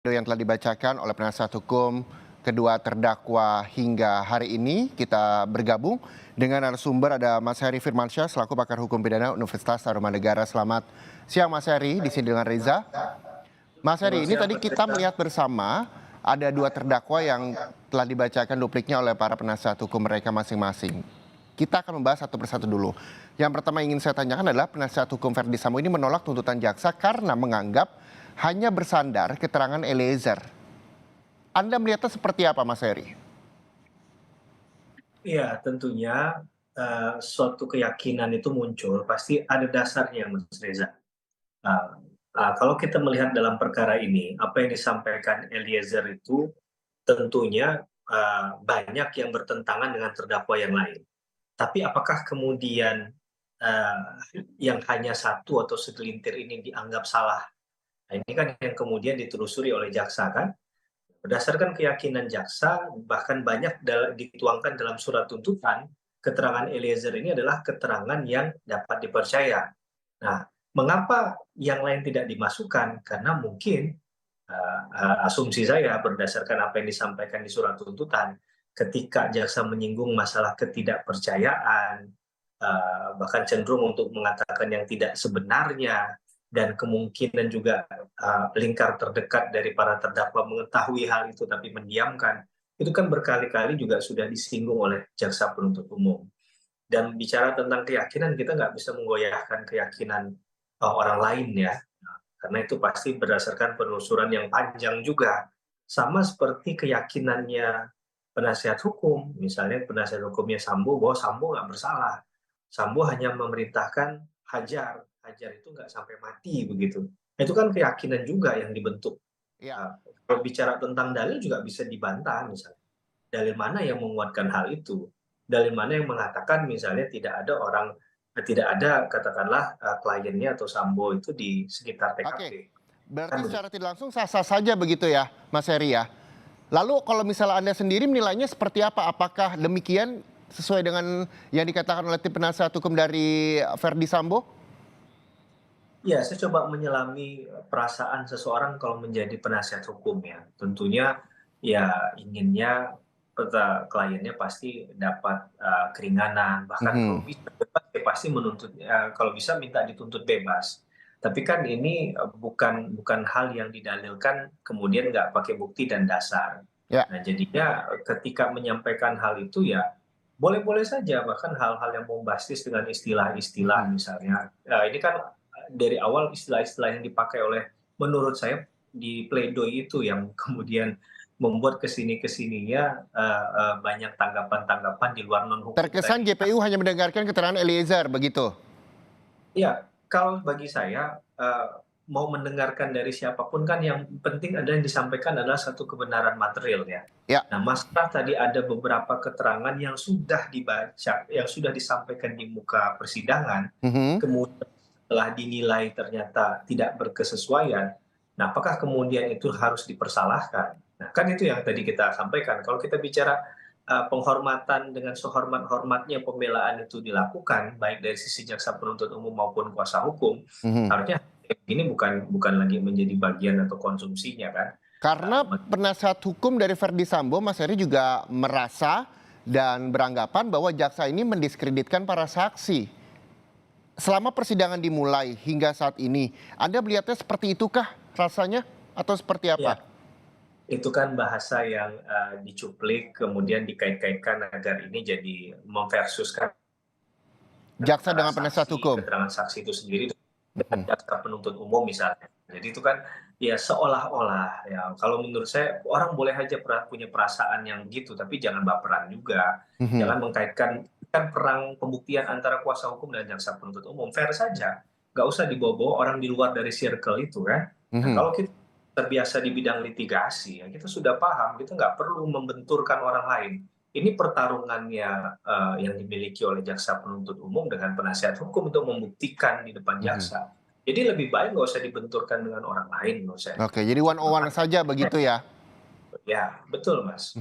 Yang telah dibacakan oleh penasihat hukum kedua terdakwa hingga hari ini. Kita bergabung dengan narasumber, ada Mas Heri Firmansyah selaku pakar hukum pidana Universitas Tarumanegara. Selamat siang Mas Heri, di sini dengan Reza. Mas Heri, ini tadi kita melihat bersama ada dua terdakwa yang telah dibacakan dupliknya oleh para penasihat hukum mereka masing-masing. Kita akan membahas satu persatu dulu. Yang pertama ingin saya tanyakan adalah penasihat hukum Verdi Sambo ini menolak tuntutan jaksa karena menganggap hanya bersandar keterangan Eliezer. Anda melihatnya seperti apa, Mas Heri? Iya, tentunya suatu keyakinan itu muncul, pasti ada dasarnya, Mas Reza. Kalau kita melihat dalam perkara ini, apa yang disampaikan Eliezer itu tentunya banyak yang bertentangan dengan terdakwa yang lain. Tapi apakah kemudian eee, yang hanya satu atau segelintir ini dianggap salah? Nah, ini kan yang kemudian ditelusuri oleh jaksa kan. Berdasarkan keyakinan jaksa, bahkan banyak dituangkan dalam surat tuntutan, keterangan Eliezer ini adalah keterangan yang dapat dipercaya. Nah, mengapa yang lain tidak dimasukkan? Karena mungkin asumsi saya berdasarkan apa yang disampaikan di surat tuntutan, ketika jaksa menyinggung masalah ketidakpercayaan, bahkan cenderung untuk mengatakan yang tidak sebenarnya, dan kemungkinan juga lingkar terdekat dari para terdakwa mengetahui hal itu tapi mendiamkan, itu kan berkali-kali juga sudah disinggung oleh jaksa penuntut umum. Dan bicara tentang keyakinan, kita nggak bisa menggoyahkan keyakinan orang lain ya, karena itu pasti berdasarkan penelusuran yang panjang juga. Sama seperti keyakinannya penasihat hukum, misalnya penasihat hukumnya Sambo bahwa Sambo nggak bersalah. Sambo hanya memerintahkan hajar, hajar itu nggak sampai mati begitu. Itu kan keyakinan juga yang dibentuk. Ya. Kalau bicara tentang dalil juga bisa dibantah misalnya. Dalil mana yang menguatkan hal itu? Dalil mana yang mengatakan misalnya tidak ada katakanlah kliennya atau Sambo itu di sekitar TKP. Oke, Kan berarti begitu. secara tidak langsung sah-sah saja begitu ya, Mas Heri ya. Lalu kalau misalnya Anda sendiri menilainya seperti apa? Apakah demikian sesuai dengan yang dikatakan oleh tim penasihat hukum dari Verdi Sambo? Ya, saya coba menyelami perasaan seseorang kalau menjadi penasihat hukum ya. Tentunya ya inginnya kliennya pasti dapat keringanan, bahkan kalau Mhm. bisa bebas ya pasti menuntut, kalau bisa minta dituntut bebas. Tapi kan ini bukan bukan hal yang didalilkan kemudian nggak pakai bukti dan dasar. Ya. Nah, jadinya ketika menyampaikan hal itu ya boleh-boleh saja, bahkan hal-hal yang bombastis dengan istilah-istilah Mhm. misalnya. Ini kan dari awal istilah-istilah yang dipakai oleh, menurut saya di pledoi itu yang kemudian membuat kesininya banyak tanggapan-tanggapan di luar non hukum Terkesan tadi. JPU hanya mendengarkan keterangan Eliezer begitu. Ya, kalau bagi saya, mau mendengarkan dari siapapun kan yang penting adalah yang disampaikan adalah satu kebenaran material ya. Ya. Nah, masalah tadi ada beberapa keterangan yang sudah dibaca, yang sudah disampaikan di muka persidangan, Mhm. kemudian setelah dinilai ternyata tidak berkesesuaian, nah apakah kemudian itu harus dipersalahkan? Nah, kan itu yang tadi kita sampaikan, kalau kita bicara penghormatan dengan sehormat-hormatnya pembelaan itu dilakukan, baik dari sisi jaksa penuntut umum maupun kuasa hukum, Mhm. harusnya ini bukan bukan lagi menjadi bagian atau konsumsinya kan. Karena Eee, penasihat hukum dari Verdi Sambo, Mas Heri juga merasa dan beranggapan bahwa jaksa ini mendiskreditkan para saksi. Selama persidangan dimulai hingga saat ini, Anda melihatnya seperti itukah rasanya atau seperti ya, apa? itu kan bahasa yang dicuplik kemudian dikait-kaitkan agar ini jadi memversuskan Jaksa antara dengan penasihat saksi, hukum. keterangan saksi itu sendiri dengan Mhm. jaksa penuntut umum misalnya. Jadi itu kan ya seolah-olah ya kalau menurut saya orang boleh aja punya perasaan yang begitu, tapi jangan baperan juga. Mhm. Jangan mengkaitkan kan perang pembuktian antara kuasa hukum dan jaksa penuntut umum, fair saja. Nggak usah dibawa-bawa orang di luar dari circle itu kan. Nah, Mhm. kalau kita terbiasa di bidang litigasi, ya kita sudah paham, kita nggak perlu membenturkan orang lain. Ini pertarungannya yang dimiliki oleh jaksa penuntut umum dengan penasihat hukum untuk membuktikan di depan Mhm. jaksa. Jadi lebih baik nggak usah dibenturkan dengan orang lain menurut saya. Oke, jadi one on one saja begitu ya? Ya, betul Mas.